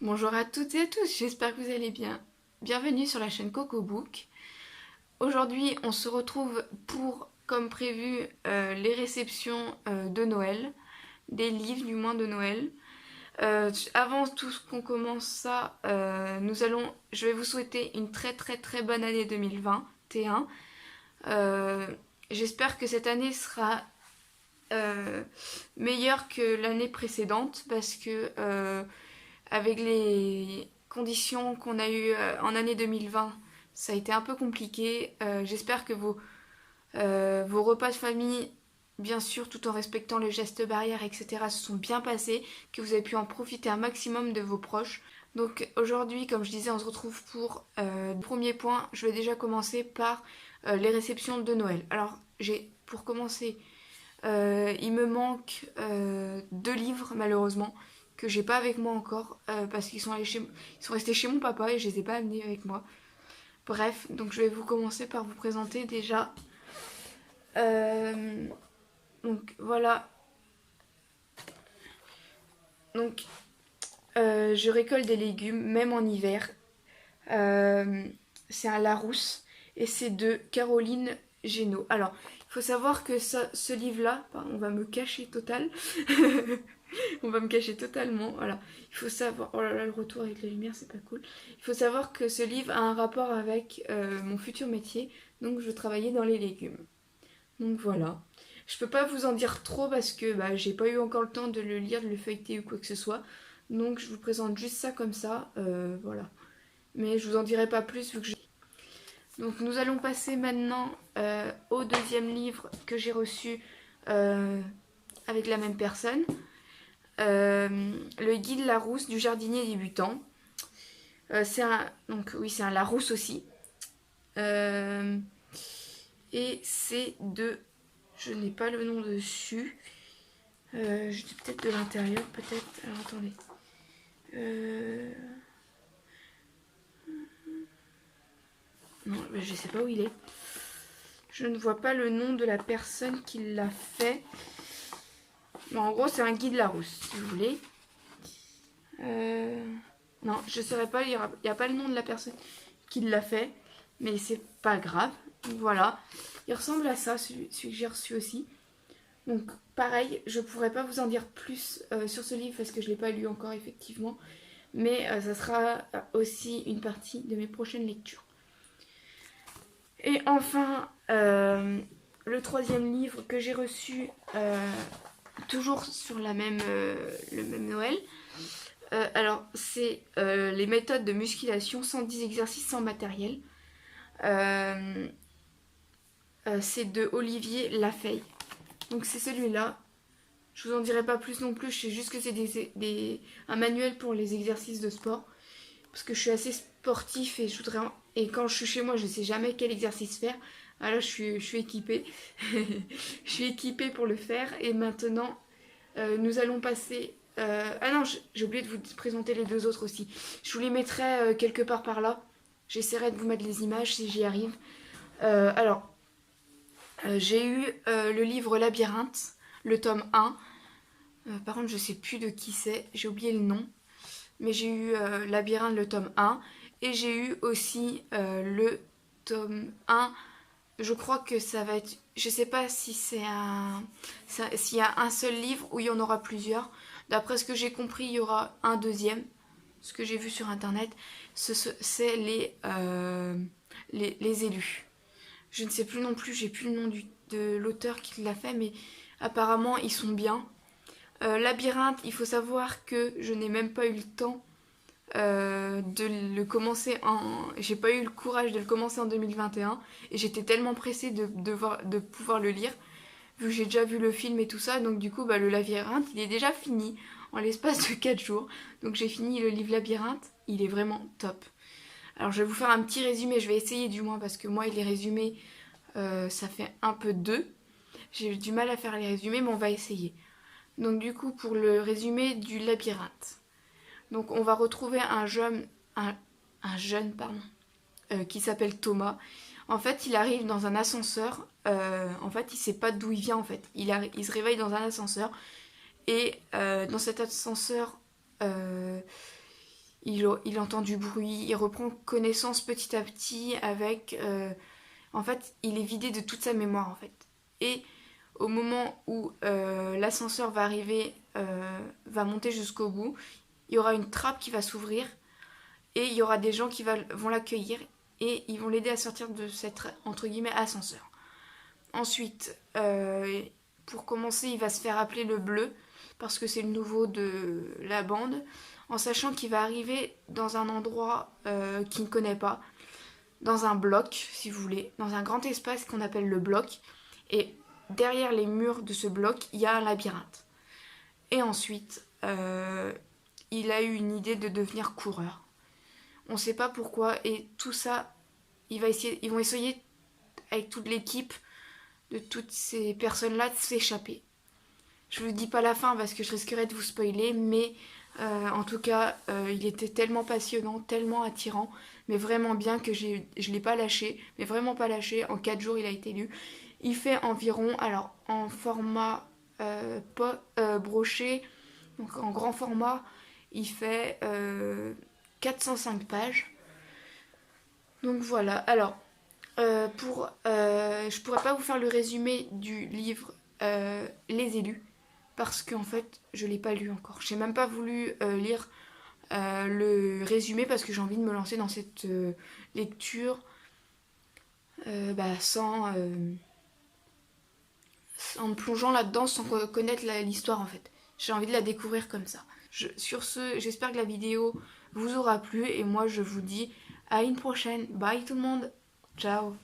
Bonjour à toutes et à tous, j'espère que vous allez bien. Bienvenue sur la chaîne CocoBook. Aujourd'hui, on se retrouve pour, comme prévu, les réceptions de Noël, des livres du moins de Noël. Avant tout ce qu'on commence ça, je vais vous souhaiter une très bonne année 2021. J'espère que cette année sera meilleure que l'année précédente parce que avec les conditions qu'on a eues en année 2020, ça a été un peu compliqué. J'espère que vos repas de famille, bien sûr, tout en respectant les gestes barrières, etc., se sont bien passés, que vous avez pu en profiter un maximum de vos proches. Donc aujourd'hui, comme je disais, on se retrouve pour le premier point. Je vais déjà commencer par les réceptions de Noël. Alors, pour commencer, il me manque 2 livres, malheureusement, que j'ai pas avec moi encore, parce qu'ils sont ils sont restés chez mon papa et je les ai pas amenés avec moi. Bref, donc je vais vous commencer par vous présenter déjà. Euh, donc voilà. Donc je récolte des légumes, même en hiver. Euh, c'est un Larousse et c'est de Caroline Génaud. Alors, il faut savoir que ce livre-là, on va me cacher total. On va me cacher totalement. Voilà. Il faut savoir. Oh là là, le retour avec la lumière, c'est pas cool. Il faut savoir que ce livre a un rapport avec mon futur métier. Donc, je travaillais dans les légumes. Donc voilà. Je peux pas vous en dire trop parce que j'ai pas eu encore le temps de le lire, de le feuilleter ou quoi que ce soit. Donc, je vous présente juste ça comme ça. Voilà. Mais je vous en dirai pas plus vu que Donc, nous allons passer maintenant au deuxième livre que j'ai reçu avec la même personne. Le guide Larousse du jardinier débutant. C'est un Larousse aussi. Et c'est de... Je n'ai pas le nom dessus. Je dis peut-être de l'intérieur, peut-être. Alors attendez. Non, je sais pas où il est. Je ne vois pas le nom de la personne qui l'a fait. Bon, en gros, c'est un guide Larousse, si vous voulez. Non, je ne saurais pas, il n'y a pas le nom de la personne qui l'a fait, mais c'est pas grave. Voilà, il ressemble à ça, celui que j'ai reçu aussi. Donc pareil, je pourrais pas vous en dire plus sur ce livre parce que je l'ai pas lu encore effectivement, mais ça sera aussi une partie de mes prochaines lectures. Et enfin, le troisième livre que j'ai reçu, toujours sur le même Noël. Alors, c'est les méthodes de musculation, 110 exercices sans matériel. C'est de Olivier Lafay. Donc c'est celui-là. Je vous en dirai pas plus non plus, je sais juste que c'est un manuel pour les exercices de sport. Parce que je suis assez sportif et et quand je suis chez moi, je sais jamais quel exercice faire. Alors je suis équipée. Je suis équipée pour le faire. Et maintenant, nous allons passer... Ah non, j'ai oublié de vous présenter les 2 autres aussi. Je vous les mettrai quelque part par là. J'essaierai de vous mettre les images si j'y arrive. Alors, j'ai eu le livre Labyrinthe, le tome 1. Par contre, je sais plus de qui c'est, j'ai oublié le nom. Mais j'ai eu Labyrinthe, le tome 1. Et j'ai eu aussi le tome 1. Je crois que ça va être... Je sais pas si s'il y a un seul livre ou il y en aura plusieurs. D'après ce que j'ai compris, il y aura un deuxième. Ce que j'ai vu sur internet, c'est les élus. Je ne sais plus non plus, j'ai plus le nom de l'auteur qui l'a fait, mais apparemment ils sont bien. Labyrinthe, il faut savoir que je n'ai même pas eu le temps de le commencer J'ai pas eu le courage de le commencer en 2021 et j'étais tellement pressée de pouvoir le lire, vu que j'ai déjà vu le film et tout ça, donc du coup le Labyrinthe il est déjà fini en l'espace de 4 jours. Donc j'ai fini le livre Labyrinthe, il est vraiment top. Alors je vais vous faire un petit résumé, je vais essayer du moins parce que moi les résumés ça fait un peu deux. J'ai du mal à faire les résumés mais on va essayer. Donc du coup pour le résumé du Labyrinthe. Donc on va retrouver un jeune qui s'appelle Thomas. En fait il arrive dans un ascenseur, en fait il sait pas d'où il vient en fait. Il se réveille dans un ascenseur Et dans cet ascenseur, il entend du bruit, il reprend connaissance petit à petit avec... en fait, il est vidé de toute sa mémoire en fait. Et au moment où l'ascenseur va arriver, va monter jusqu'au bout, il y aura une trappe qui va s'ouvrir et il y aura des gens qui vont l'accueillir et ils vont l'aider à sortir de cette entre guillemets ascenseur. Ensuite, pour commencer, il va se faire appeler le bleu parce que c'est le nouveau de la bande, en sachant qu'il va arriver dans un endroit qu'il ne connaît pas, dans un bloc, si vous voulez, dans un grand espace qu'on appelle le bloc. Et derrière les murs de ce bloc, il y a un labyrinthe. Et ensuite, il a eu une idée de devenir coureur. On ne sait pas pourquoi, et tout ça, ils vont essayer avec toute l'équipe de toutes ces personnes-là de s'échapper. Je vous dis pas la fin parce que je risquerais de vous spoiler, mais en tout cas, il était tellement passionnant, tellement attirant, mais vraiment bien que je l'ai pas lâché, mais vraiment pas lâché. En 4 jours, il a été lu. Il fait environ, alors en format broché, donc en grand format, il fait 405 pages. Donc voilà, alors je pourrais pas vous faire le résumé du livre Les Élus parce qu'en fait je l'ai pas lu encore. J'ai même pas voulu lire le résumé parce que j'ai envie de me lancer dans cette lecture en me plongeant là-dedans sans connaître l'histoire en fait. J'ai envie de la découvrir comme ça. Sur ce, j'espère que la vidéo vous aura plu et moi je vous dis à une prochaine. Bye tout le monde. Ciao.